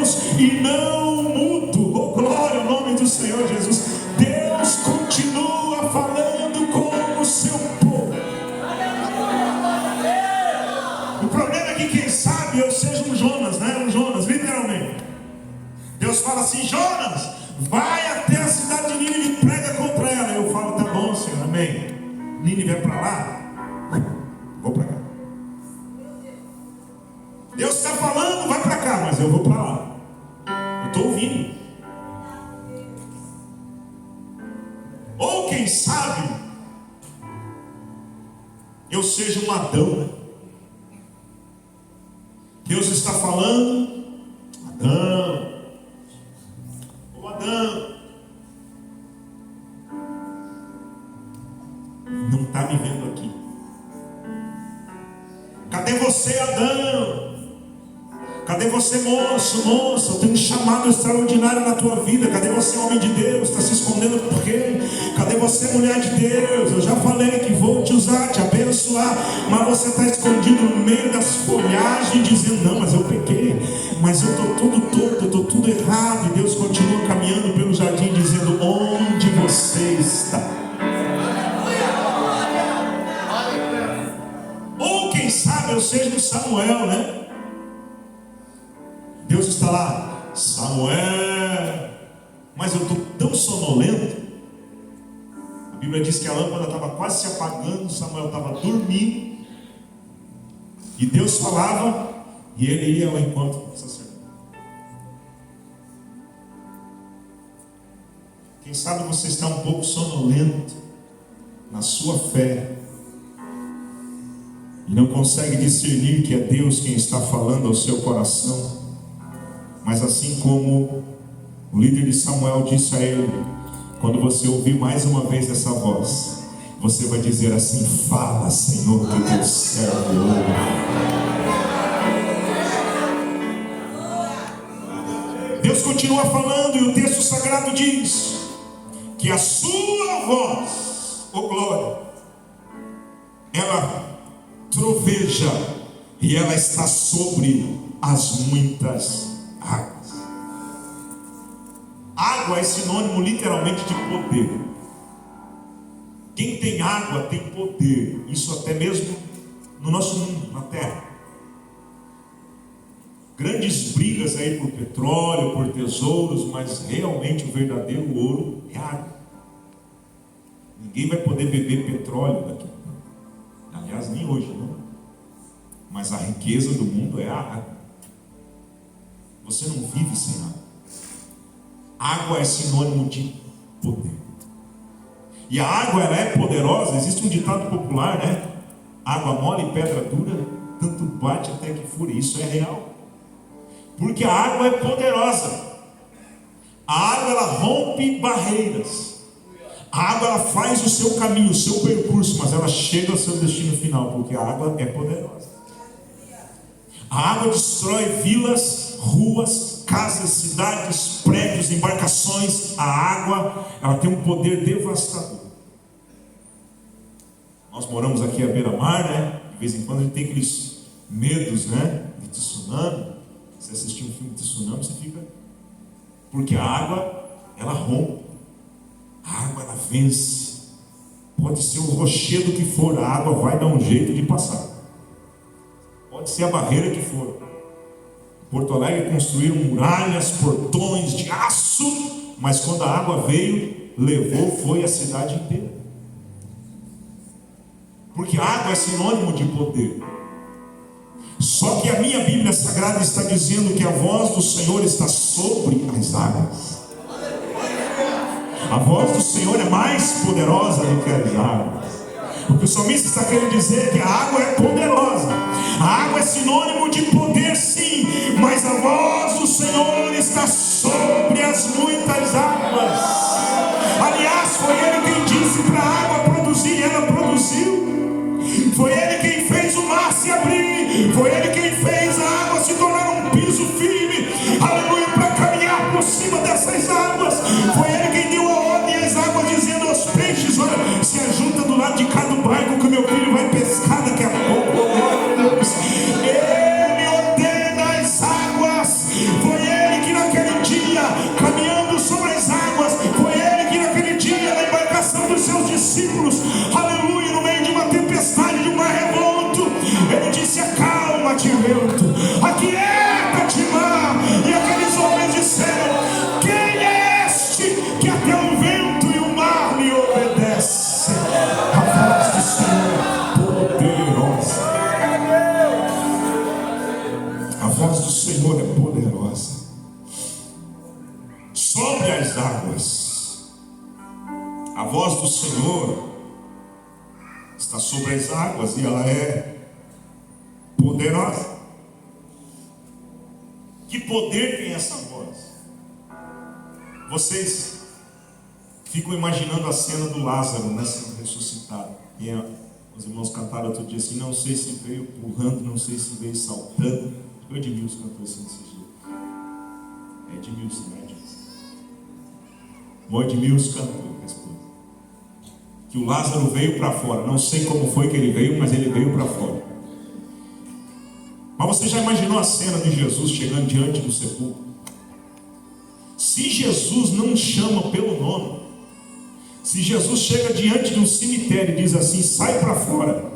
Deus e não mudo. Oh, glória ao nome do Senhor Jesus. Deus continua falando com o seu povo. O problema é que quem sabe eu seja um Jonas, né? Um Jonas, literalmente. Deus fala assim: Jonas, vai até a cidade de Nínive e prega contra ela. Eu falo: tá bom, Senhor, amém. Nínive é para lá, vou para cá. Deus está falando, vai para cá, mas eu vou para lá. Eu estou ouvindo. Ou quem sabe eu seja um Adão, né? Deus está falando: Adão, ô Adão, não está me vendo aqui. Cadê você, Adão? Cadê você, moço, moça? Eu tenho um chamado extraordinário na tua vida. Cadê você, homem de Deus? Está se escondendo por quê? Cadê você, mulher de Deus? Eu já falei que vou te usar, te abençoar, mas você está escondido no meio das folhagens, dizendo: não, mas eu pequei, mas eu estou todo torto, eu estou tudo errado. E Deus continua caminhando pelo jardim, dizendo: onde você está? Ou quem sabe eu seja o Samuel, né? Deus está lá: Samuel, mas eu estou tão sonolento. A Bíblia diz que a lâmpada estava quase se apagando, Samuel estava dormindo, e Deus falava, e ele ia ao encontro do sacerdote. Quem sabe você está um pouco sonolento na sua fé e não consegue discernir que é Deus quem está falando ao seu coração. Mas assim como o líder de Samuel disse a ele, quando você ouvir mais uma vez essa voz, você vai dizer assim: fala, Senhor, que teu servo ouve. Deus continua falando, e o texto sagrado diz que a sua voz, oh glória, ela troveja e ela está sobre as muitas águas. Água é sinônimo literalmente de poder. Quem tem água tem poder. Isso até mesmo no nosso mundo, na terra. Grandes brigas aí por petróleo, por tesouros, mas realmente o verdadeiro ouro é água. Ninguém vai poder beber petróleo daqui. Aliás, nem hoje, não. Mas a riqueza do mundo é a água. Você não vive sem água. Água é sinônimo de poder. E a água, ela é poderosa. Existe um ditado popular, né? Água mole e pedra dura, tanto bate até que fura. Isso é real. Porque a água é poderosa. A água, ela rompe barreiras. A água, ela faz o seu caminho, o seu percurso, mas ela chega ao seu destino final, porque a água é poderosa. A água destrói vilas, ruas, casas, cidades, prédios, embarcações. A água, ela tem um poder devastador. Nós moramos aqui à beira-mar, né? De vez em quando a gente tem aqueles medos, né? De tsunami. Se assistir um filme de tsunami, você fica... Porque a água, ela rompe. A água, ela vence. Pode ser o rochedo que for, a água vai dar um jeito de passar. Pode ser a barreira que for. Porto Alegre construíram muralhas, portões de aço, mas quando a água veio, levou, foi a cidade inteira. Porque a água é sinônimo de poder. Só que a minha Bíblia Sagrada está dizendo que a voz do Senhor está sobre as águas. A voz do Senhor é mais poderosa do que as águas. O que o salmista está querendo dizer é que a água é poderosa. A água é sinônimo de poder, sim, mas a voz do Senhor está sobre as muitas águas. Aliás, foi Ele quem disse para a água produzir, e ela produziu. Foi Ele quem fez o mar se abrir. Foi Ele quem fez a água se tornar um piso firme, aleluia, para caminhar por cima dessas águas. Foi Ele quem deu a ordem às águas, dizendo aos peixes: olha, se ajunta do lado de cada barco que o meu filho vai pescar daqui a pouco. Ele ordena as águas as águas. A voz do Senhor está sobre as águas e ela é poderosa. Que poder tem essa voz? Vocês ficam imaginando a cena do Lázaro, né, sendo ressuscitado. E os irmãos cantaram outro dia assim: não sei se veio pulando, não sei se veio saltando. O Edmilson cantou assim nesse dia. É Edmilson, né, Edmilson? O Edmilson cantou, responde. Que o Lázaro veio para fora. Não sei como foi que ele veio, mas ele veio para fora. Mas você já imaginou a cena de Jesus chegando diante do sepulcro? Se Jesus não chama pelo nome, se Jesus chega diante de um cemitério e diz assim: sai para fora,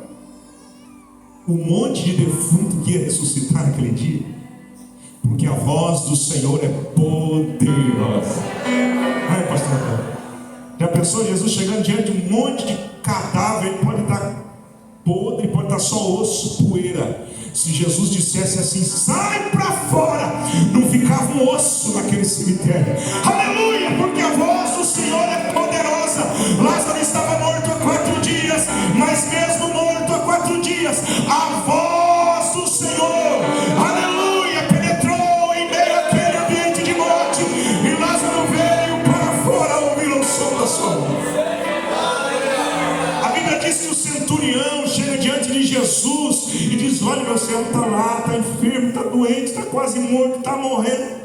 o monte de defunto que ia ressuscitar naquele dia, porque a voz do Senhor é poderosa. Ai, pastor, já pensou Jesus chegando diante de um monte de cadáver? Ele pode estar podre, pode estar só osso, poeira. Se Jesus dissesse assim: sai para fora, não ficava um osso naquele cemitério. Aleluia, porque a voz do Senhor é poderosa. Lázaro estava morto há 4 dias, mas mesmo morto há 4 dias, a voz do Senhor, aleluia, penetrou em meio àquele ambiente de morte, e Lázaro veio para fora ouvir o som da sua voz. A Bíblia diz que o centurião chega diante de Jesus e diz: olha, meu servo está lá, está enfermo, está doente, está quase morto, está morrendo,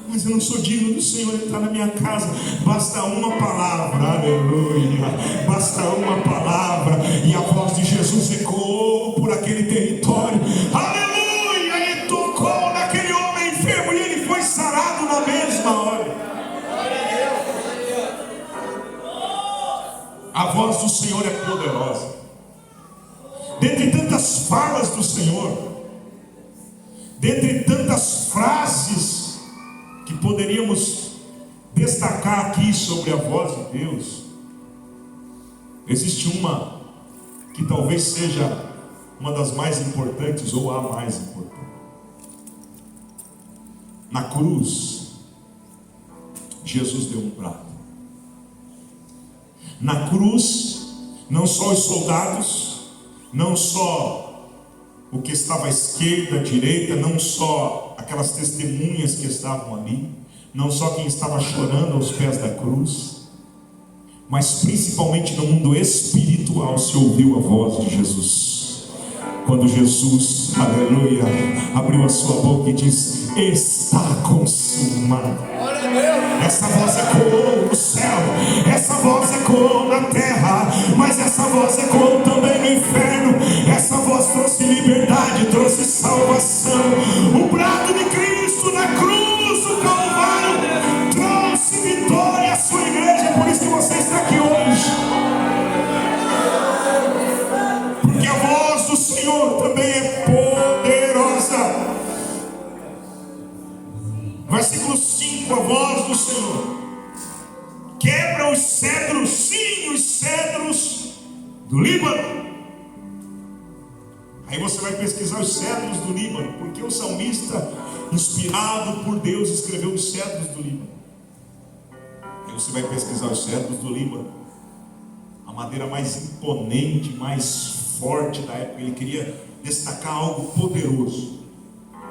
mas eu não sou digno do Senhor entrar na minha casa. Basta uma palavra, aleluia, basta uma palavra, e a voz de Jesus ecoou por aquele território, aleluia, e tocou naquele homem enfermo, e ele foi sarado na mesma hora. A voz do Senhor é poderosa. Dentre tantas falas do Senhor, dentre tantas frases que poderíamos destacar aqui sobre a voz de Deus, existe uma que talvez seja uma das mais importantes, ou a mais importante. Na cruz, Jesus deu um brado. Na cruz, não só os soldados, não só o que estava à esquerda, à direita, não só aquelas testemunhas que estavam ali, não só quem estava chorando aos pés da cruz, mas principalmente no mundo espiritual se ouviu a voz de Jesus. Quando Jesus, aleluia, abriu a sua boca e disse: está consumado. Essa voz ecoou no céu, essa voz ecoou na terra, mas essa voz ecoou também no inferno. Essa voz trouxe liberdade, trouxe salvação. O brado de Cristo na cruz, o Calvário, trouxe vitória à sua igreja. Por isso que você está aqui hoje, porque a voz do Senhor também é poderosa. Versículo 5, a voz do Senhor quebra os cedros, sim, os cedros do Líbano. Aí você vai pesquisar os cedros do Líbano, porque o salmista, inspirado por Deus, escreveu os cedros do Líbano. Aí você vai pesquisar os cedros do Líbano, a madeira mais imponente, mais forte da época. Ele queria destacar algo poderoso.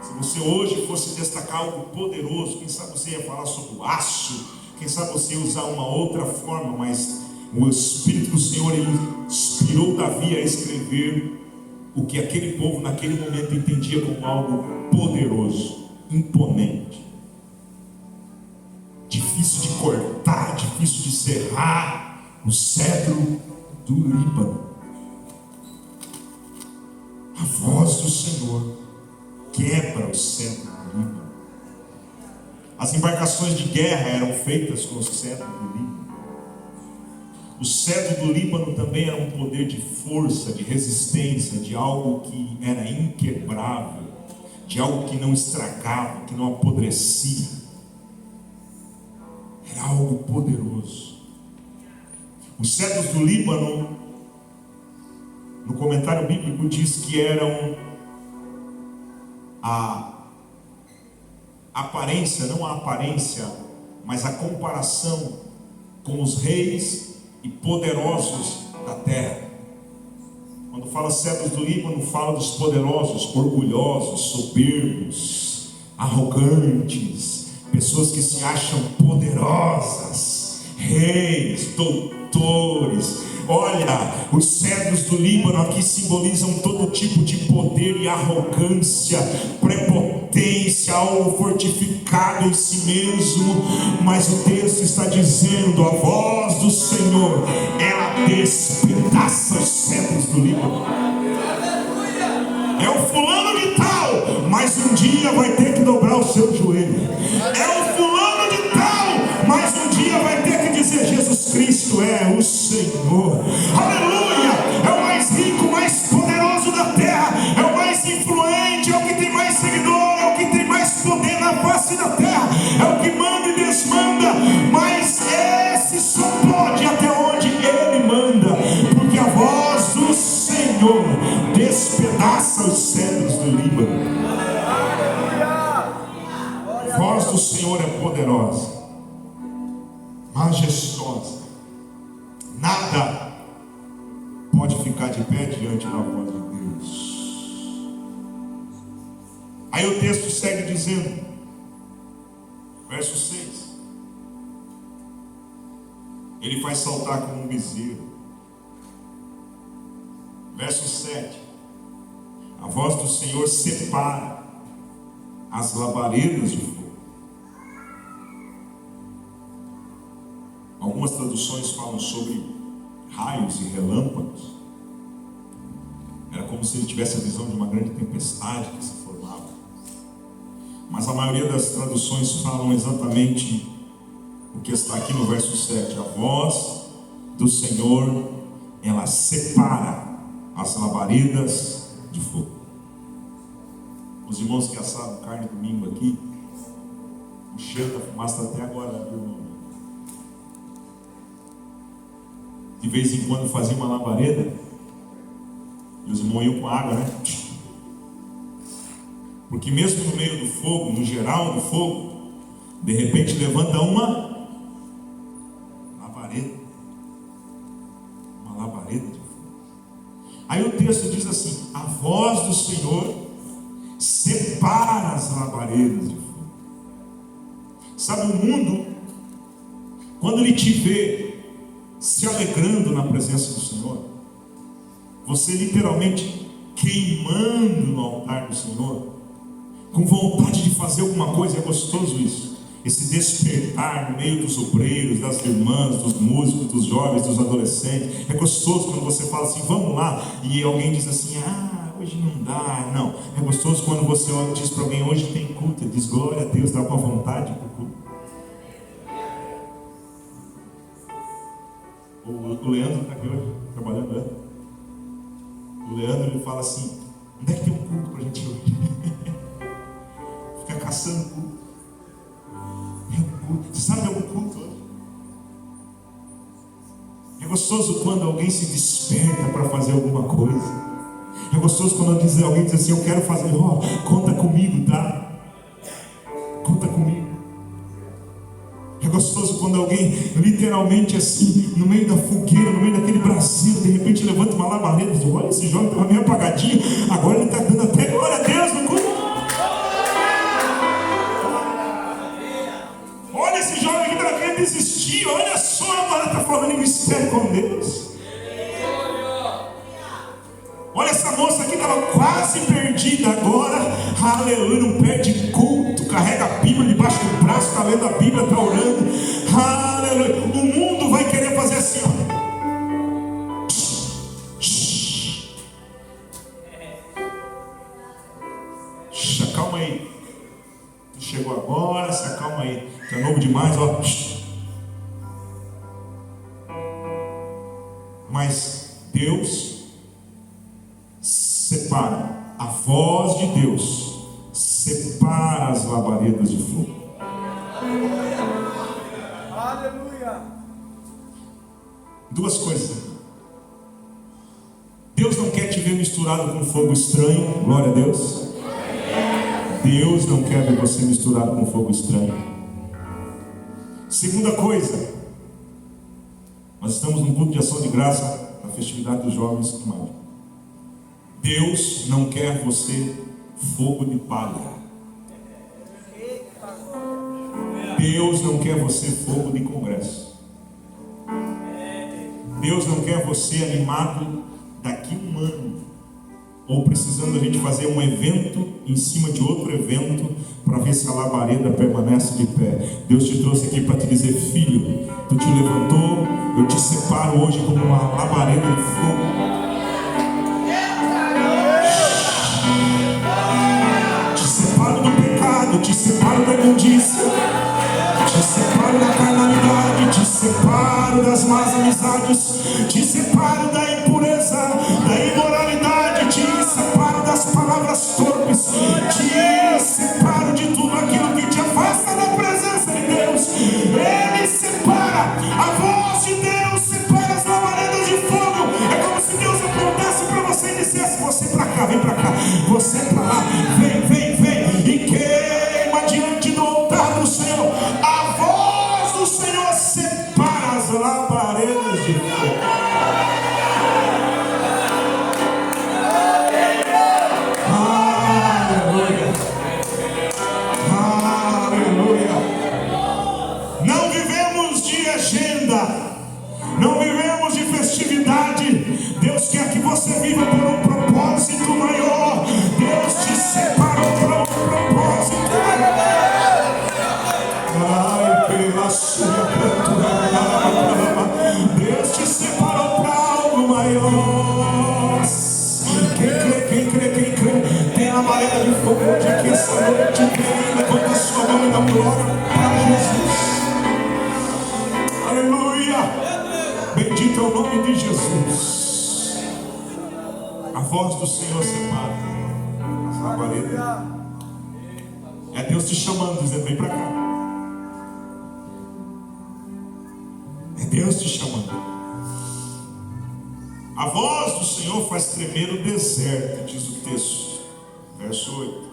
Se você hoje fosse destacar algo poderoso, quem sabe você ia falar sobre o aço, quem sabe você ia usar uma outra forma, mas o Espírito do Senhor, ele inspirou Davi a escrever o que aquele povo naquele momento entendia como algo poderoso, imponente, difícil de cortar, difícil de serrar, o cedro do Líbano. A voz do Senhor quebra o cedro do Líbano. As embarcações de guerra eram feitas com o cedro do Líbano. O cedro do Líbano também era um poder de força, de resistência, de algo que era inquebrável, de algo que não estragava, que não apodrecia. Era algo poderoso. Os cedros do Líbano, no comentário bíblico, diz que eram a aparência, não a aparência mas a comparação com os reis e poderosos da terra. Quando fala cedros do Líbano, fala dos poderosos, orgulhosos, soberbos, arrogantes, pessoas que se acham poderosas, reis, doutores. Olha, os cedros do Líbano aqui simbolizam todo tipo de poder e arrogância, prepotência, algo fortificado em si mesmo. Mas o texto está dizendo: a voz do Senhor, ela despedaça os cedros do Líbano. É o fulano de tal, mas um dia vai ter que dobrar o seu joelho. É o fulano de tal, mas um dia vai ter que dizer: Jesus Cristo é o Senhor. Aleluia! É o mais rico, mais poderoso da terra, é o mais influente, é o que tem mais seguidor, é o que tem mais poder na face da terra, é o que manda e desmanda. Mas esse só pode até onde ele manda, porque a voz do Senhor despedaça os cedros do Líbano. A voz do Senhor é poderosa, majestosa. Nada pode ficar de pé diante da voz de Deus. Aí o texto segue dizendo, verso 6: ele faz saltar como um bezerro. Verso 7: a voz do Senhor separa as labaredas de fogo. Algumas traduções falam sobre raios e relâmpagos. Era como se ele tivesse a visão de uma grande tempestade que se formava. Mas a maioria das traduções falam exatamente o que está aqui no verso 7. A voz do Senhor, ela separa as labaredas de fogo. Os irmãos que assaram carne domingo aqui, o cheiro da fumaça está até agora, viu, irmão? De vez em quando fazia uma labareda e os irmãos iam com água, né? Porque mesmo no meio do fogo, no geral do fogo, de repente levanta uma labareda. Uma labareda de fogo. Aí o texto diz assim: a voz do Senhor separa as labaredas de fogo. Sabe, o mundo, quando ele te vê se alegrando na presença do Senhor, você literalmente queimando no altar do Senhor, com vontade de fazer alguma coisa. É gostoso isso, esse despertar no meio dos obreiros, das irmãs, dos músicos, dos jovens, dos adolescentes. É gostoso quando você fala assim: vamos lá, e alguém diz assim: hoje não dá. Não, é gostoso quando você diz para alguém: hoje tem culto. Ele diz: glória a Deus, dá com a vontade para o culto. O Leandro está aqui hoje, trabalhando, né? O Leandro, ele fala assim: onde é que tem um culto para a gente hoje? Fica caçando culto. Tem um culto. Você sabe de algum culto hoje? É gostoso quando alguém se desperta para fazer alguma coisa. É gostoso quando alguém diz assim: eu quero fazer, conta comigo, tá? Conta comigo. É gostoso quando alguém, literalmente assim, no meio da fogueira, no meio daquele braseiro, de repente levanta uma labareda e diz: olha, esse jovem estava meio apagadinho, agora ele está dando até glória a Deus no culto. Olha, esse jovem que estava querendo desistir, olha só, agora está falando em mistério com Deus. Olha, essa moça aqui estava quase perdida, agora, aleluia, não perde culto, carrega a Bíblia debaixo do braço, está lendo a Bíblia, está orando, aleluia. O mundo vai querer fazer assim, ó. Calma aí, tu chegou agora, se acalma aí, tu é novo demais, ó. Mas Deus separa, a voz de Deus separa as labaredas de fogo. Aleluia. Duas coisas. Deus não quer te ver misturado com fogo estranho. Glória a Deus. Deus não quer ver você misturado com fogo estranho. Segunda coisa, nós estamos num culto de ação de graça, na festividade dos jovens de maio. Deus não quer você fogo de palha. Deus não quer você fogo de congresso. Deus não quer você animado daqui um ano, ou precisando a gente fazer um evento em cima de outro evento para ver se a labareda permanece de pé. Deus te trouxe aqui para te dizer: filho, tu te levantou, eu te separo hoje como uma labareda de fogo. Te separo do pecado, te separo da imundícia, te separo da carnalidade, te separo das más amizades, te separo da impureza, da imoralidade, te separo das palavras torpes, te separo de tudo aquilo que te afasta da presença de Deus. Ele separa, a voz de Deus separa as labaredas de fogo. É como se Deus apontasse para você e dissesse: você para cá, vem para cá, você para lá, vem, vem, vem, e queima diante do altar do Senhor. A voz do Senhor separa as labaredas de fogo. Aleluia, aleluia. Não vivemos de agenda, não vivemos de festividade. Deus quer que você viva por um propósito maior. Deus te separou para um propósito maior. Ai, pela sua criatura, Deus te separou para algo maior. Quem crê, tem a labareda de fogo hoje aqui essa noite. Quem levanta a sua mão e dá glória para Jesus. Aleluia, bendito é o nome de Jesus. A voz do Senhor separa as labaredas. É Deus te chamando, dizendo: vem para cá. É Deus te chamando. A voz do Senhor faz tremer o deserto, diz o texto, verso 8.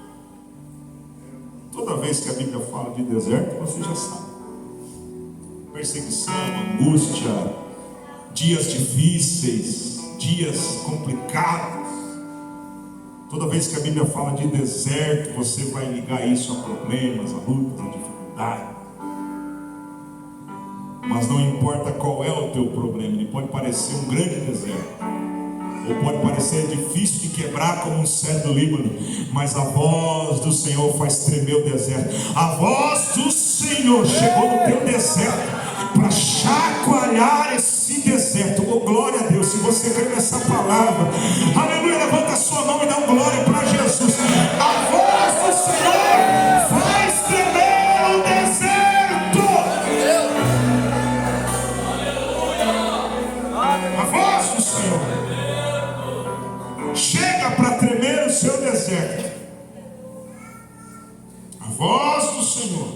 Toda vez que a Bíblia fala de deserto, você já sabe: perseguição, angústia, dias difíceis, dias complicados. Toda vez que a Bíblia fala de deserto, você vai ligar isso a problemas, a lutas, a dificuldades. Mas não importa qual é o teu problema, ele pode parecer um grande deserto, ou pode parecer difícil de quebrar como um cedro do Líbano, mas a voz do Senhor faz tremer o deserto. A voz do Senhor chegou no teu deserto para chacoalhar esse deserto. Oh, glória a Deus. Se você crê nessa palavra, aleluia, levanta a sua mão e dá glória para Jesus. A voz do Senhor faz tremer o deserto. A voz do Senhor chega para tremer o seu deserto. A voz do Senhor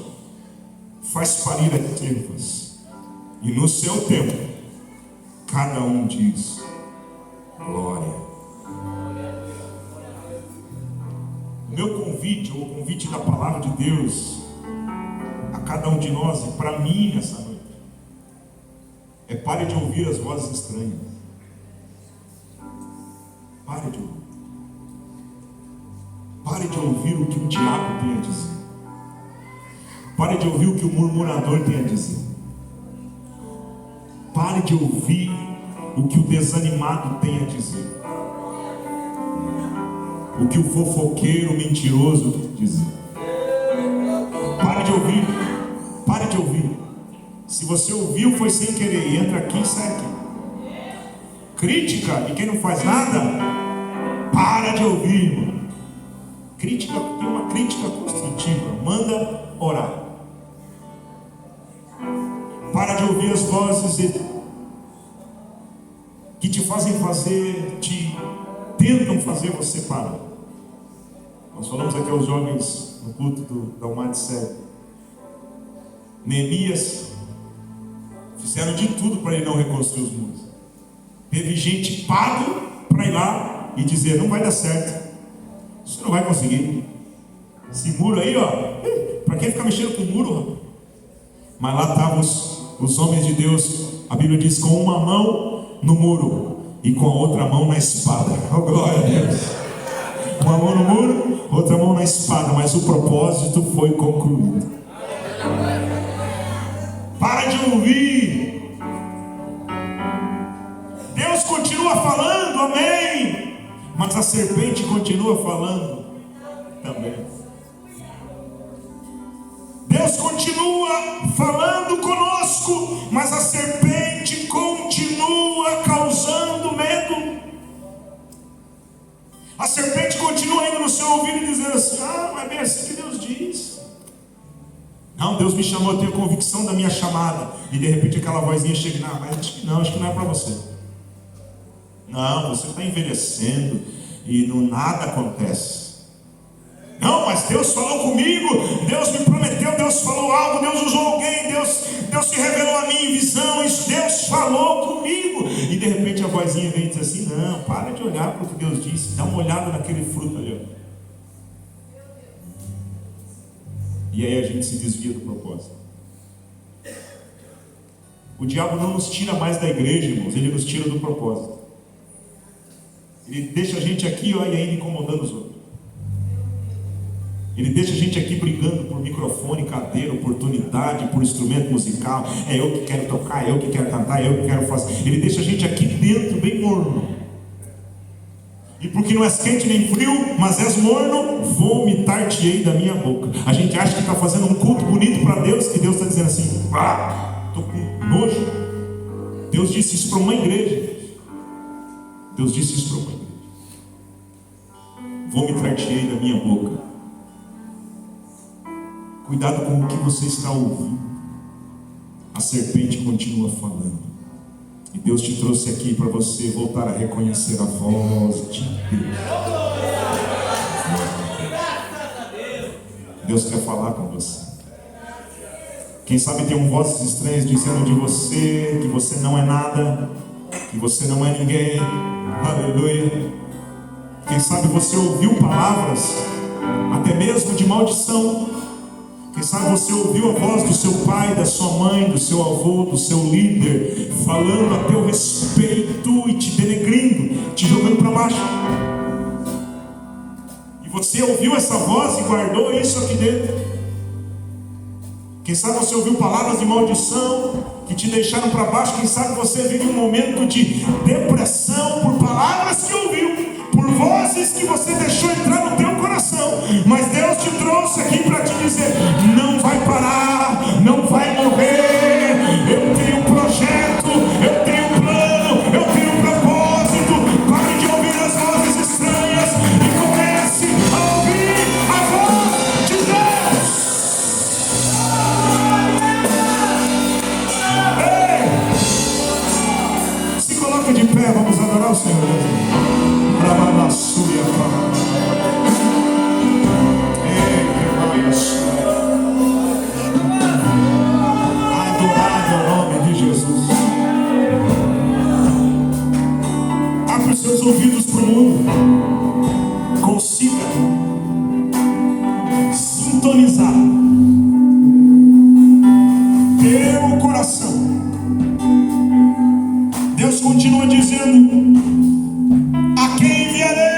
faz parir as trevas, e no seu tempo cada um diz glória. O meu convite, ou o convite da palavra de Deus a cada um de nós, e para mim nessa noite, é: pare de ouvir as vozes estranhas. Pare de ouvir. Pare de ouvir o que o diabo tem a dizer. Pare de ouvir o que o murmurador tem a dizer. Pare de ouvir o que o desanimado tem a dizer. O que o fofoqueiro mentiroso tem a dizer. Pare de ouvir. Pare de ouvir. Se você ouviu, foi sem querer. Entra aqui e sai aqui. Crítica de quem não faz nada, para de ouvir, irmão. Crítica, tem uma crítica construtiva. Manda orar. Para de ouvir as vozes que te fazem fazer, tentam fazer você parar. Nós falamos aqui aos jovens no culto da UMAD Série. Neemias fizeram de tudo para ele não reconstruir os muros. Teve gente pago para ir lá e dizer: não vai dar certo, você não vai conseguir. Esse muro aí, ó, para quem ficar mexendo com o muro, Mas lá estavam os homens de Deus, a Bíblia diz, com uma mão no muro e com a outra mão na espada. Oh, glória a Deus! Uma mão no muro, outra mão na espada, mas o propósito foi concluído. Para de ouvir. Deus continua falando, amém. Mas a serpente continua falando também. Deus continua falando conosco, mas a serpente continua causando medo. A serpente continua indo no seu ouvido e dizendo assim: ah, mas é bem assim que Deus diz. Não, Deus me chamou, eu tenho convicção da minha chamada. E de repente aquela vozinha chega: não, mas acho que não é para você. Não, você está envelhecendo e nada acontece. Não, mas Deus falou comigo, Deus me prometeu, Deus falou algo, Deus usou alguém, Deus se revelou a mim em visão, isso, Deus falou comigo. E de repente a vozinha vem e diz assim: não, para de olhar para o que Deus disse, dá uma olhada naquele fruto ali. E aí a gente se desvia do propósito. O diabo não nos tira mais da igreja, irmãos, ele nos tira do propósito. Ele deixa a gente aqui, olha, ainda incomodando os outros. Ele deixa a gente aqui brigando por microfone, cadeira, oportunidade, por instrumento musical. É eu que quero tocar, é eu que quero cantar, é eu que quero fazer. Ele deixa a gente aqui dentro, bem morno. E porque não és quente nem frio, mas és morno, vomitar-te-ei da minha boca. A gente acha que está fazendo um culto bonito para Deus, que Deus está dizendo assim: estou com nojo. Deus disse isso para uma igreja. Deus disse isso para uma igreja: vomitar-te-ei da minha boca. Cuidado com o que você está ouvindo. A serpente continua falando. E Deus te trouxe aqui para você voltar a reconhecer a voz de Deus. Deus quer falar com você. Quem sabe tem vozes estranhas dizendo de você que você não é nada, que você não é ninguém. Aleluia. Quem sabe você ouviu palavras até mesmo de maldição. Quem sabe você ouviu a voz do seu pai, da sua mãe, do seu avô, do seu líder, falando a teu respeito e te denegrindo, te jogando para baixo. E você ouviu essa voz e guardou isso aqui dentro. Quem sabe você ouviu palavras de maldição que te deixaram para baixo. Quem sabe você vive um momento de depressão por palavras que ouviu, por vozes que você deixou entrar no teu coração. Mas Deus te trouxe aqui para te dizer: não vai parar, não vai morrer. Eu tenho um projeto, eu tenho um plano, eu tenho um propósito. Pare de ouvir as vozes estranhas e comece a ouvir a voz de Deus. Ei, se coloca de pé, vamos adorar o Senhor. Adorado ao nome de Jesus. Abra os seus ouvidos para o mundo. Consiga sintonizar teu coração. Deus continua dizendo: a quem enviarei?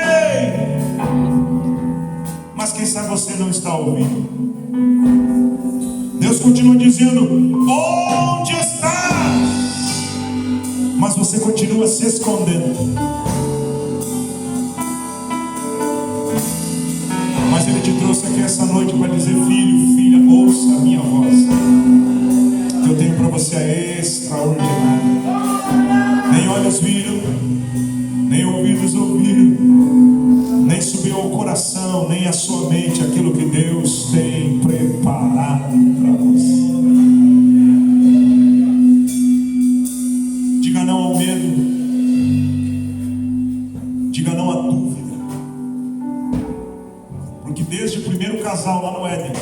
Mas quem sabe você não está ouvindo. Deus continua dizendo: onde está? Mas você continua se escondendo. Mas Ele te trouxe aqui essa noite para dizer: filho, filha, ouça a minha voz. Que eu tenho para você é extraordinário. Nem olhos viram, nem ouvidos ouviram, nem subiu ao coração, nem à sua mente aquilo que Deus tem preparado para você. Diga não ao medo, diga não à dúvida, porque desde o primeiro casal lá no Éden,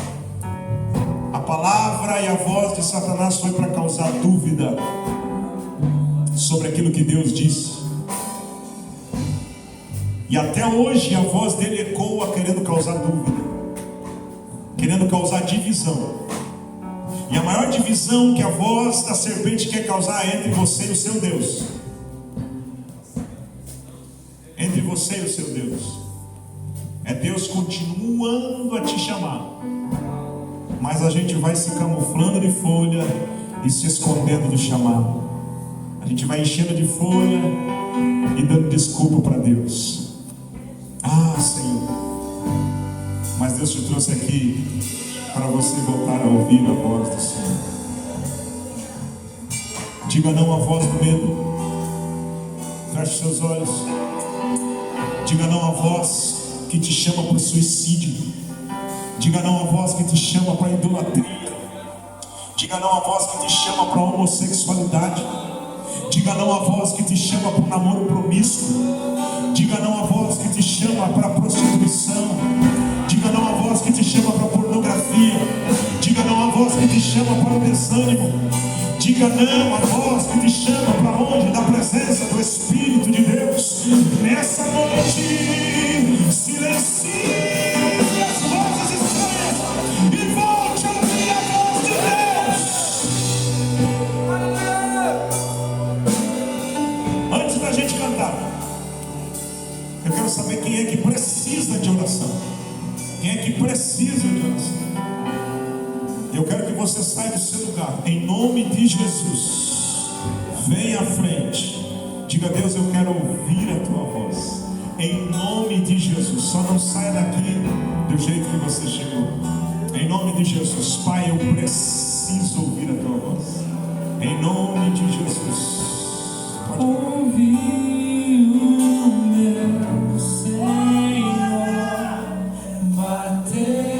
a palavra e a voz de Satanás foi para causar dúvida sobre aquilo que Deus disse. E até hoje a voz dele ecoa querendo causar dúvida, querendo causar divisão. E a maior divisão que a voz da serpente quer causar é entre você e o seu Deus. Entre você e o seu Deus. É Deus continuando a te chamar, mas a gente vai se camuflando de folha e se escondendo do chamado. A gente vai enchendo de folha e dando desculpa para Deus. Ah, Senhor, mas Deus te trouxe aqui para você voltar a ouvir a voz do Senhor. Diga não à voz do medo. Feche seus olhos. Diga não à voz que te chama para o suicídio. Diga não à voz que te chama para a idolatria. Diga não à voz que te chama para a homossexualidade. Diga não à voz que te chama para o namoro promíscuo. Diga não à voz que te chama para a prostituição. Diga não à voz que te chama para a pornografia. Diga não à voz que te chama para o desânimo. Diga não à voz que te chama para longe da presença do Espírito de Deus. Nessa noite, silencie as vozes estranhas e volte a ouvir a voz de Deus. Antes da gente cantar, eu quero saber quem é que precisa de oração. Quem é que precisa de oração? Eu quero que você saia do seu lugar, em nome de Jesus. Venha à frente. Diga: Deus, eu quero ouvir a tua voz. Em nome de Jesus. Só não saia daqui do jeito que você chegou. Em nome de Jesus. Pai, eu preciso ouvir a tua voz. Em nome de Jesus. Pode ouvir o meu Senhor bater.